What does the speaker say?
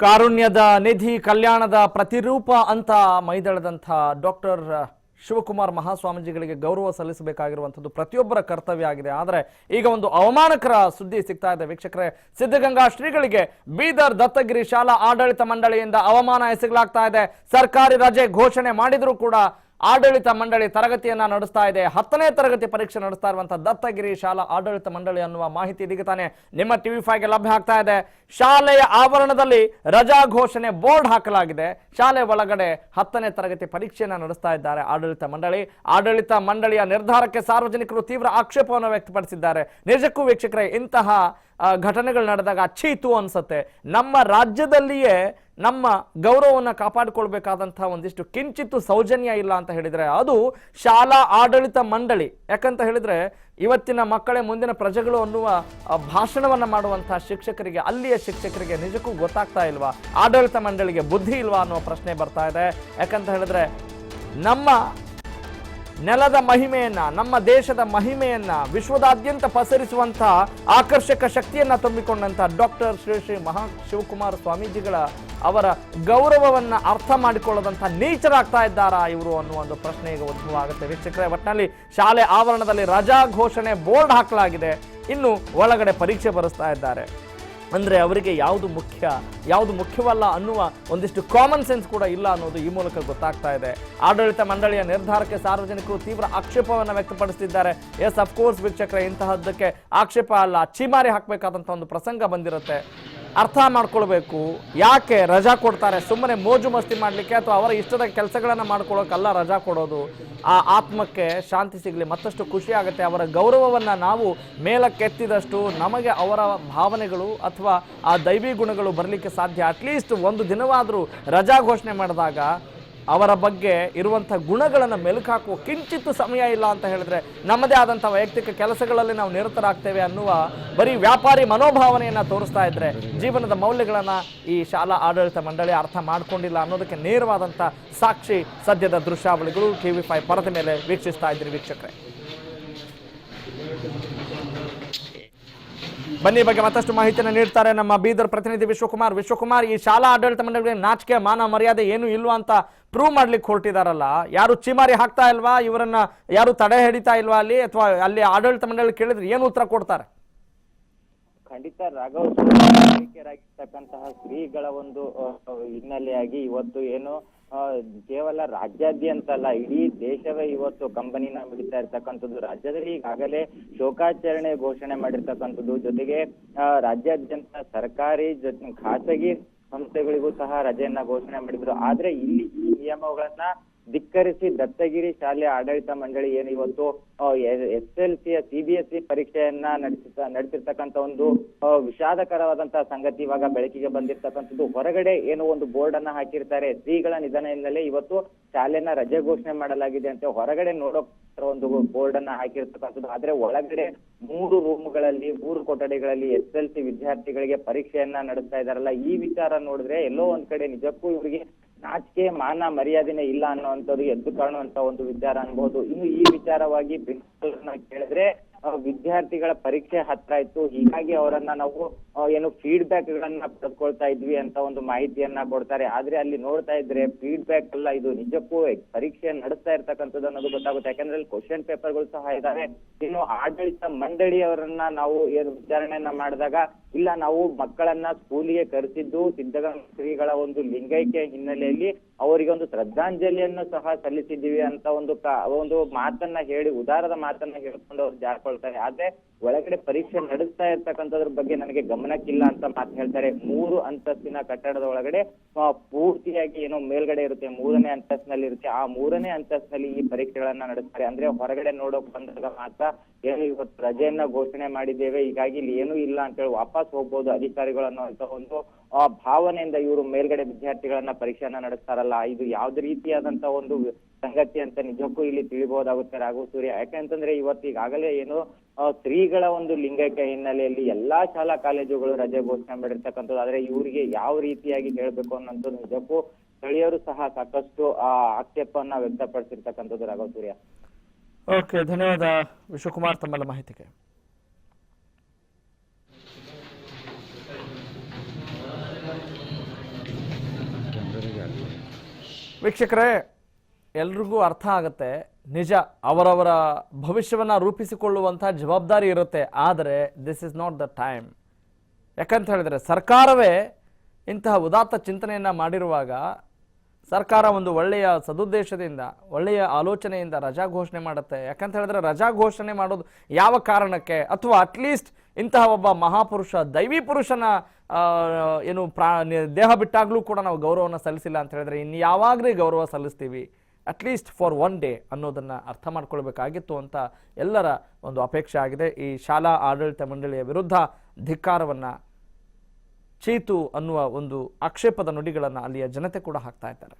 ಕಾರುಣ್ಯದ ನಿಧಿ ಕಲ್ಯಾಣದ ಪ್ರತಿರೂಪ ಅಂತ ಮೈದಳೆದಂಥ ಡಾಕ್ಟರ್ ಶಿವಕುಮಾರ್ ಮಹಾಸ್ವಾಮೀಜಿಗಳಿಗೆ ಗೌರವ ಸಲ್ಲಿಸಬೇಕಾಗಿರುವಂಥದ್ದು ಪ್ರತಿಯೊಬ್ಬರ ಕರ್ತವ್ಯ ಆಗಿದೆ. ಆದರೆ ಈಗ ಒಂದು ಅವಮಾನಕರ ಸುದ್ದಿ ಸಿಗ್ತಾ ಇದೆ ವೀಕ್ಷಕರೇ. ಸಿದ್ಧಗಂಗಾ ಶ್ರೀಗಳಿಗೆ ಬೀದರ್ ದತ್ತಗಿರಿ ಶಾಲಾ ಆಡಳಿತ ಮಂಡಳಿಯಿಂದ ಅವಮಾನ ಎಸಗಲಾಗ್ತಾ ಇದೆ. ಸರ್ಕಾರಿ ರಜೆ ಘೋಷಣೆ ಮಾಡಿದರೂ ಕೂಡ ಆಡಳಿತ ಮಂಡಳಿ ತರಗತಿಯನ್ನ ನಡೆಸ್ತಾ ಇದೆ. 10ನೇ ತರಗತಿ ಪರೀಕ್ಷೆ ನಡೆಸ್ತಾ ಇರುವಂತಹ ದತ್ತಗಿರಿ ಶಾಲಾ ಆಡಳಿತ ಮಂಡಳಿ ಅನ್ನುವ ಮಾಹಿತಿ ಇದೀಗ ತಾನೇ ನಿಮ್ಮ TV5ಗೆ ಲಭ್ಯ ಆಗ್ತಾ ಇದೆ. ಶಾಲೆಯ ಆವರಣದಲ್ಲಿ ರಜಾ ಘೋಷಣೆ ಬೋರ್ಡ್ ಹಾಕಲಾಗಿದೆ. ಶಾಲೆ ಒಳಗಡೆ 10ನೇ ತರಗತಿ ಪರೀಕ್ಷೆಯನ್ನ ನಡೆಸ್ತಾ ಇದ್ದಾರೆ ಆಡಳಿತ ಮಂಡಳಿ. ಆಡಳಿತ ಮಂಡಳಿಯ ನಿರ್ಧಾರಕ್ಕೆ ಸಾರ್ವಜನಿಕರು ತೀವ್ರ ಆಕ್ಷೇಪವನ್ನು ವ್ಯಕ್ತಪಡಿಸಿದ್ದಾರೆ. ನಿಜಕ್ಕೂ ವೀಕ್ಷಕರೇ, ಇಂತಹ ಘಟನೆಗಳು ನಡೆದಾಗ ಚೀತು ಅನ್ಸುತ್ತೆ. ನಮ್ಮ ರಾಜ್ಯದಲ್ಲಿಯೇ ನಮ್ಮ ಗೌರವವನ್ನು ಕಾಪಾಡಿಕೊಳ್ಬೇಕಾದಂತಹ ಒಂದಿಷ್ಟು ಕಿಂಚಿತ್ತು ಸೌಜನ್ಯ ಇಲ್ಲ ಅಂತ ಹೇಳಿದ್ರೆ ಅದು ಶಾಲಾ ಆಡಳಿತ ಮಂಡಳಿ. ಯಾಕಂತ ಹೇಳಿದ್ರೆ ಇವತ್ತಿನ ಮಕ್ಕಳೇ ಮುಂದಿನ ಪ್ರಜೆಗಳು ಅನ್ನುವ ಭಾಷಣವನ್ನ ಮಾಡುವಂತಹ ಶಿಕ್ಷಕರಿಗೆ, ಅಲ್ಲಿಯ ಶಿಕ್ಷಕರಿಗೆ ನಿಜಕ್ಕೂ ಗೊತ್ತಾಗ್ತಾ ಇಲ್ವಾ? ಆಡಳಿತ ಮಂಡಳಿಗೆ ಬುದ್ಧಿ ಇಲ್ವಾ ಅನ್ನುವ ಪ್ರಶ್ನೆ ಬರ್ತಾ ಇದೆ. ಯಾಕಂತ ಹೇಳಿದ್ರೆ ನಮ್ಮ ನೆಲದ ಮಹಿಮೆಯನ್ನ, ನಮ್ಮ ದೇಶದ ಮಹಿಮೆಯನ್ನ ವಿಶ್ವದಾದ್ಯಂತ ಪಸರಿಸುವಂತಹ ಆಕರ್ಷಕ ಶಕ್ತಿಯನ್ನ ತುಂಬಿಕೊಂಡಂತ ಡಾಕ್ಟರ್ ಶ್ರೀ ಮಹಾ ಶಿವಕುಮಾರ ಸ್ವಾಮೀಜಿಗಳ ಅವರ ಗೌರವವನ್ನ ಅರ್ಥ ಮಾಡಿಕೊಳ್ಳದಂತ ನೀಚರಾಗ್ತಾ ಇದ್ದಾರಾ ಇವರು ಅನ್ನುವ ಒಂದು ಪ್ರಶ್ನೆ ಈಗ ಉದ್ಭವ ಆಗುತ್ತೆ ವೀಕ್ಷಕರೇ. ಒಟ್ಟಿನಲ್ಲಿ ಶಾಲೆ ಆವರಣದಲ್ಲಿ ರಜಾ ಘೋಷಣೆ ಬೋರ್ಡ್ ಹಾಕಲಾಗಿದೆ. ಇನ್ನು ಒಳಗಡೆ ಪರೀಕ್ಷೆ ಬರೆಸ್ತಾ ಇದ್ದಾರೆ. ಅಂದರೆ ಅವರಿಗೆ ಯಾವುದು ಮುಖ್ಯ ಯಾವುದು ಮುಖ್ಯವಲ್ಲ ಅನ್ನುವ ಒಂದಿಷ್ಟು ಕಾಮನ್ ಸೆನ್ಸ್ ಕೂಡ ಇಲ್ಲ ಅನ್ನೋದು ಈ ಮೂಲಕ ಗೊತ್ತಾಗ್ತಾ ಇದೆ. ಆಡಳಿತ ಮಂಡಳಿಯ ನಿರ್ಧಾರಕ್ಕೆ ಸಾರ್ವಜನಿಕರು ತೀವ್ರ ಆಕ್ಷೇಪವನ್ನು ವ್ಯಕ್ತಪಡಿಸುತ್ತಿದ್ದಾರೆ. ಎಸ್, ಅಫ್ಕೋರ್ಸ್ ವೀಕ್ಷಕರೇ, ಇಂತಹದ್ದಕ್ಕೆ ಆಕ್ಷೇಪ ಅಲ್ಲ, ಚೀಮಾರಿ ಹಾಕಬೇಕಾದಂಥ ಒಂದು ಪ್ರಸಂಗ ಬಂದಿರುತ್ತೆ. ಅರ್ಥ ಮಾಡ್ಕೊಳ್ಬೇಕು. ಯಾಕೆ ರಜಾ ಕೊಡ್ತಾರೆ? ಸುಮ್ಮನೆ ಮೋಜು ಮಸ್ತಿ ಮಾಡಲಿಕ್ಕೆ ಅಥವಾ ಅವರ ಇಷ್ಟದ ಕೆಲಸಗಳನ್ನು ಮಾಡ್ಕೊಳ್ಳೋಕ್ಕಲ್ಲ ರಜಾ ಕೊಡೋದು. ಆ ಆತ್ಮಕ್ಕೆ ಶಾಂತಿ ಸಿಗಲಿ, ಮತ್ತಷ್ಟು ಖುಷಿ ಆಗುತ್ತೆ. ಅವರ ಗೌರವವನ್ನು ನಾವು ಮೇಲಕ್ಕೆತ್ತಿದಷ್ಟು ನಮಗೆ ಅವರ ಭಾವನೆಗಳು ಅಥವಾ ಆ ದೈವಿ ಗುಣಗಳು ಬರಲಿಕ್ಕೆ ಸಾಧ್ಯ. ಅಟ್ಲೀಸ್ಟ್ ಒಂದು ದಿನವಾದರೂ ರಜಾ ಘೋಷಣೆ ಮಾಡಿದಾಗ ಅವರ ಬಗ್ಗೆ ಇರುವಂಥ ಗುಣಗಳನ್ನು ಮೆಲುಕಾಕುವ ಕಿಂಚಿತ್ತು ಸಮಯ ಇಲ್ಲ ಅಂತ ಹೇಳಿದ್ರೆ ನಮ್ಮದೇ ಆದಂಥ ವೈಯಕ್ತಿಕ ಕೆಲಸಗಳಲ್ಲಿ ನಾವು ನಿರತರಾಗ್ತೇವೆ ಅನ್ನುವ ಬರೀ ವ್ಯಾಪಾರಿ ಮನೋಭಾವನೆಯನ್ನು ತೋರಿಸ್ತಾ ಇದ್ರೆ ಜೀವನದ ಮೌಲ್ಯಗಳನ್ನು ಈ ಶಾಲಾ ಆಡಳಿತ ಮಂಡಳಿ ಅರ್ಥ ಮಾಡ್ಕೊಂಡಿಲ್ಲ ಅನ್ನೋದಕ್ಕೆ ನೇರವಾದಂಥ ಸಾಕ್ಷಿ ಸದ್ಯದ ದೃಶ್ಯಾವಳಿಗಳು TV5 ಪರದೆ ಮೇಲೆ ವೀಕ್ಷಿಸ್ತಾ ಇದ್ದೀರಿ ವೀಕ್ಷಕರೇ. ಬನ್ನಿ ಬಗ್ಗೆ ಮತ್ತಷ್ಟು ಮಾಹಿತಿಯನ್ನು ನೀಡ್ತಾರೆ ನಮ್ಮ ಬೀದರ್ ಪ್ರತಿನಿಧಿ ವಿಶ್ವಕುಮಾರ್, ಈ ಶಾಲಾ ಆಡಳಿತ ಮಂಡಳಿಗೆ ನಾಚಿಕೆ ಮಾನ ಮರ್ಯಾದೆ ಏನು ಇಲ್ವಾ ಅಂತ ಪ್ರೂವ್ ಮಾಡ್ಲಿಕ್ಕೆ ಹೊರಟಿದಾರಲ್ಲ, ಯಾರು ಚೀಮಾರಿ ಹಾಕ್ತಾ ಇಲ್ವಾ? ಇವರನ್ನ ಯಾರು ತಡೆ ಹಿಡಿತಾ ಇಲ್ವಾ ಅಲ್ಲಿ? ಅಥವಾ ಅಲ್ಲಿ ಆಡಳಿತ ಮಂಡಳಿ ಕೇಳಿದ್ರೆ ಏನು ಉತ್ತರ ಕೊಡ್ತಾರೆ? ಖಂಡಿತ ರಾಘವ್, ಶ್ರೀಗಳ ಒಂದು ಹಿನ್ನೆಲೆಯಾಗಿ ಇವತ್ತು ಏನು ಕೇವಲ ರಾಜ್ಯಾದ್ಯಂತ ಅಲ್ಲ, ಇಡೀ ದೇಶವೇ ಇವತ್ತು ಕಂಬನಿನ ಬಿಡ್ತಾ ಇರ್ತಕ್ಕಂಥದ್ದು. ರಾಜ್ಯದಲ್ಲಿ ಈಗಾಗಲೇ ಶೋಕಾಚರಣೆ ಘೋಷಣೆ ಮಾಡಿರ್ತಕ್ಕಂಥದ್ದು. ಜೊತೆಗೆ ರಾಜ್ಯಾದ್ಯಂತ ಸರ್ಕಾರಿ ಖಾಸಗಿ ಸಂಸ್ಥೆಗಳಿಗೂ ಸಹ ರಜೆಯನ್ನ ಘೋಷಣೆ ಮಾಡಿದ್ರು. ಆದ್ರೆ ಇಲ್ಲಿ ಈ ನಿಯಮಗಳನ್ನ ಧಿಕ್ಕರಿಸಿ ದತ್ತಗಿರಿ ಶಾಲೆ ಆಡಳಿತ ಮಂಡಳಿ ಏನು ಇವತ್ತು SSLC CBSE ಪರೀಕ್ಷೆಯನ್ನ ನಡೆಸಿರ್ತಕ್ಕಂಥ ಒಂದು ವಿಷಾದಕರವಾದಂತಹ ಸಂಗತಿ ಇವಾಗ ಬೆಳಕಿಗೆ ಬಂದಿರ್ತಕ್ಕಂಥದ್ದು. ಹೊರಗಡೆ ಏನು ಒಂದು ಬೋರ್ಡ್ ಅನ್ನ ಹಾಕಿರ್ತಾರೆ, ಶ್ರೀಗಳ ನಿಧನ ಹಿನ್ನೆಲೆ ಇವತ್ತು ಶಾಲೆನ ರಜೆ ಘೋಷಣೆ ಮಾಡಲಾಗಿದೆ ಅಂತ ಹೊರಗಡೆ ನೋಡೋ ಒಂದು ಬೋರ್ಡ್ ಅನ್ನ ಹಾಕಿರ್ತಕ್ಕಂಥದ್ದು. ಆದ್ರೆ ಒಳಗಡೆ 3 ರೂಮ್ಗಳಲ್ಲಿ 3 ಕೊಠಡಿಗಳಲ್ಲಿ SSLC ವಿದ್ಯಾರ್ಥಿಗಳಿಗೆ ಪರೀಕ್ಷೆಯನ್ನ ನಡೆಸ್ತಾ ಇದಾರಲ್ಲ, ಈ ವಿಚಾರ ನೋಡಿದ್ರೆ ಎಲ್ಲೋ ಒಂದ್ ಕಡೆ ನಿಜಕ್ಕೂ ಇವರಿಗೆ ನಾಚಿಕೆ ಮಾನ ಮರ್ಯಾದೆನೇ ಇಲ್ಲ ಅನ್ನುವಂಥದ್ದು ಎದ್ದು ಕಾಣುವಂತ ಒಂದು ವಿಚಾರ ಅನ್ಬಹುದು. ಇನ್ನು ಈ ವಿಚಾರವಾಗಿ ಪ್ರಿನ್ಸಿಪಲ್ ಕೇಳಿದ್ರೆ ವಿದ್ಯಾರ್ಥಿಗಳ ಪರೀಕ್ಷೆ ಹತ್ರ ಇತ್ತು, ಹೀಗಾಗಿ ಅವರನ್ನ ನಾವು ಏನು ಫೀಡ್ಬ್ಯಾಕ್ ಗಳನ್ನ ಪಡೆದುಕೊಳ್ತಾ ಇದ್ವಿ ಅಂತ ಒಂದು ಮಾಹಿತಿಯನ್ನ ಕೊಡ್ತಾರೆ. ಆದ್ರೆ ಅಲ್ಲಿ ನೋಡ್ತಾ ಇದ್ರೆ ಫೀಡ್ಬ್ಯಾಕ್ ಅಲ್ಲ, ಇದು ನಿಜಕ್ಕೂ ಪರೀಕ್ಷೆ ನಡೆಸ್ತಾ ಇರ್ತಕ್ಕಂಥದ್ದು ಅನ್ನೋದು ಗೊತ್ತಾಗುತ್ತೆ. ಯಾಕಂದ್ರೆ ಅಲ್ಲಿ ಕ್ವಶನ್ ಪೇಪರ್ಗಳು ಸಹ ಇದಾವೆ. ಇನ್ನು ಆಡಳಿತ ಮಂಡಳಿಯವರನ್ನ ನಾವು ಏನು ವಿಚಾರಣೆಯನ್ನ ಮಾಡಿದಾಗ, ಇಲ್ಲ ನಾವು ಮಕ್ಕಳನ್ನ ಸ್ಕೂಲಿಗೆ ಕರೆಸಿದ್ದು ಸಿದ್ಧಗಂಗಾ ಶ್ರೀಗಳ ಒಂದು ಲಿಂಗೈಕ್ಯ ಹಿನ್ನೆಲೆಯಲ್ಲಿ ಅವರಿಗೆ ಒಂದು ಶ್ರದ್ಧಾಂಜಲಿಯನ್ನು ಸಹ ಸಲ್ಲಿಸಿದ್ದೀವಿ ಅಂತ ಒಂದು ಮಾತನ್ನ ಹೇಳಿ, ಉದಾರದ ಮಾತನ್ನ ಹೇಳ್ಕೊಂಡು ಅವ್ರು ಜಾರ್ಕೊಳ್ತಾರೆ. ಆದ್ರೆ ಒಳಗಡೆ ಪರೀಕ್ಷೆ ನಡೆಸ್ತಾ ಇರ್ತಕ್ಕಂಥದ್ರ ಬಗ್ಗೆ ನನಗೆ ಗಮನಕ್ಕಿಲ್ಲ ಅಂತ ಮಾತು ಹೇಳ್ತಾರೆ. 3 ಅಂತಸ್ತಿನ ಕಟ್ಟಡದ ಒಳಗಡೆ ಪೂರ್ತಿಯಾಗಿ ಏನೋ ಮೇಲ್ಗಡೆ ಇರುತ್ತೆ, 3ನೇ ಅಂತಸ್ತಿನಲ್ಲಿ ಇರುತ್ತೆ. ಆ 3ನೇ ಅಂತಸ್ತಿನಲ್ಲಿ ಈ ಪರೀಕ್ಷೆಗಳನ್ನ ನಡೆಸ್ತಾರೆ. ಅಂದ್ರೆ ಹೊರಗಡೆ ನೋಡೋಕ್ ಬಂದಾಗ ಮಾತ್ರ ಏನು ಇವತ್ತು ರಜೆಯನ್ನ ಘೋಷಣೆ ಮಾಡಿದ್ದೇವೆ, ಹೀಗಾಗಿ ಇಲ್ಲಿ ಏನೂ ಇಲ್ಲ ಅಂತ ಹೇಳಿ ವಾಪಸ್ ಹೋಗ್ಬೋದು ಅಧಿಕಾರಿಗಳು ಅನ್ನೋ ಒಂದು ಭಾವನೆಯಿಂದ ಇವರು ಮೇಲ್ಗಡೆ ವಿದ್ಯಾರ್ಥಿಗಳನ್ನ ಪರೀಕ್ಷೆಯನ್ನ ನಡೆಸ್ತಾರಲ್ಲ, ಇದು ಯಾವ್ದು ರೀತಿಯಾದಂತ ಒಂದು ಸಂಗತಿ ಅಂತ ನಿಜಕ್ಕೂ ಇಲ್ಲಿ ತಿಳಿಬಹುದಾಗುತ್ತೆ ರಾಘವ್ ಸೂರ್ಯ. ಯಾಕಂತಂದ್ರೆ ಇವತ್ತು ಈಗಾಗಲೇ ಏನು ಶ್ರೀಗಳ ಒಂದು ಲಿಂಗೈಕ್ಯ ಹಿನ್ನೆಲೆಯಲ್ಲಿ ಎಲ್ಲಾ ಶಾಲಾ ಕಾಲೇಜುಗಳು ರಜೆ ಘೋಷಣೆ ಮಾಡಿರ್ತಕ್ಕಂಥದ್ದು. ಆದ್ರೆ ಇವರಿಗೆ ಯಾವ ರೀತಿಯಾಗಿ ಹೇಳ್ಬೇಕು ಅನ್ನೋದು ನಿಜಕ್ಕೂ ಸ್ಥಳೀಯರು ಸಹ ಸಾಕಷ್ಟು ಆಕ್ಷೇಪವನ್ನ ವ್ಯಕ್ತಪಡಿಸಿರ್ತಕ್ಕಂಥದ್ದು ರಾಘವ್ ಸೂರ್ಯ. ಓಕೆ, ಧನ್ಯವಾದ ವಿಶ್ವಕುಮಾರ್ ತಮ್ಮೆಲ್ಲ ಮಾಹಿತಿಗೆ. ವೀಕ್ಷಕರೇ, ಎಲ್ರಿಗೂ ಅರ್ಥ ಆಗುತ್ತೆ, ನಿಜ ಅವರವರ ಭವಿಷ್ಯವನ್ನು ರೂಪಿಸಿಕೊಳ್ಳುವಂಥ ಜವಾಬ್ದಾರಿ ಇರುತ್ತೆ. ಆದರೆ this is not the time. ಯಾಕಂತ ಹೇಳಿದ್ರೆ ಸರ್ಕಾರವೇ ಇಂತಹ ಉದಾತ್ತ ಚಿಂತನೆಯನ್ನು ಮಾಡಿರುವಾಗ, ಸರ್ಕಾರ ಒಂದು ಒಳ್ಳೆಯ ಸದುದ್ದೇಶದಿಂದ, ಒಳ್ಳೆಯ ಆಲೋಚನೆಯಿಂದ ರಜಾ ಘೋಷಣೆ ಮಾಡುತ್ತೆ. ಯಾಕಂತ ಹೇಳಿದ್ರೆ ರಜಾ ಘೋಷಣೆ ಮಾಡೋದು ಯಾವ ಕಾರಣಕ್ಕೆ? ಅಥವಾ ಅಟ್ಲೀಸ್ಟ್ ಇಂತಹ ಒಬ್ಬ ಮಹಾಪುರುಷ, ದೈವಿ ಪುರುಷನ ಏನು ದೇಹ ಬಿಟ್ಟಾಗಲೂ ಕೂಡ ನಾವು ಗೌರವವನ್ನು ಸಲ್ಲಿಸಿಲ್ಲ ಅಂತ ಹೇಳಿದ್ರೆ ಇನ್ನು ಯಾವಾಗಲೇ ಗೌರವ ಸಲ್ಲಿಸ್ತೀವಿ? ಅಟ್ಲೀಸ್ಟ್ ಫಾರ್ ಒನ್ ಡೇ ಅನ್ನೋದನ್ನು ಅರ್ಥ ಮಾಡ್ಕೊಳ್ಬೇಕಾಗಿತ್ತು ಅಂತ ಎಲ್ಲರ ಒಂದು ಅಪೇಕ್ಷೆ ಆಗಿದೆ. ಈ ಶಾಲಾ ಆಡಳಿತ ಮಂಡಳಿಯ ವಿರುದ್ಧ ಧಿಕ್ಕಾರವನ್ನು, ಚೀತು ಅನ್ನುವ ಒಂದು ಆಕ್ಷೇಪದ ನುಡಿಗಳನ್ನು ಅಲ್ಲಿಯ ಜನತೆ ಕೂಡ ಹಾಕ್ತಾ ಇದ್ದಾರೆ.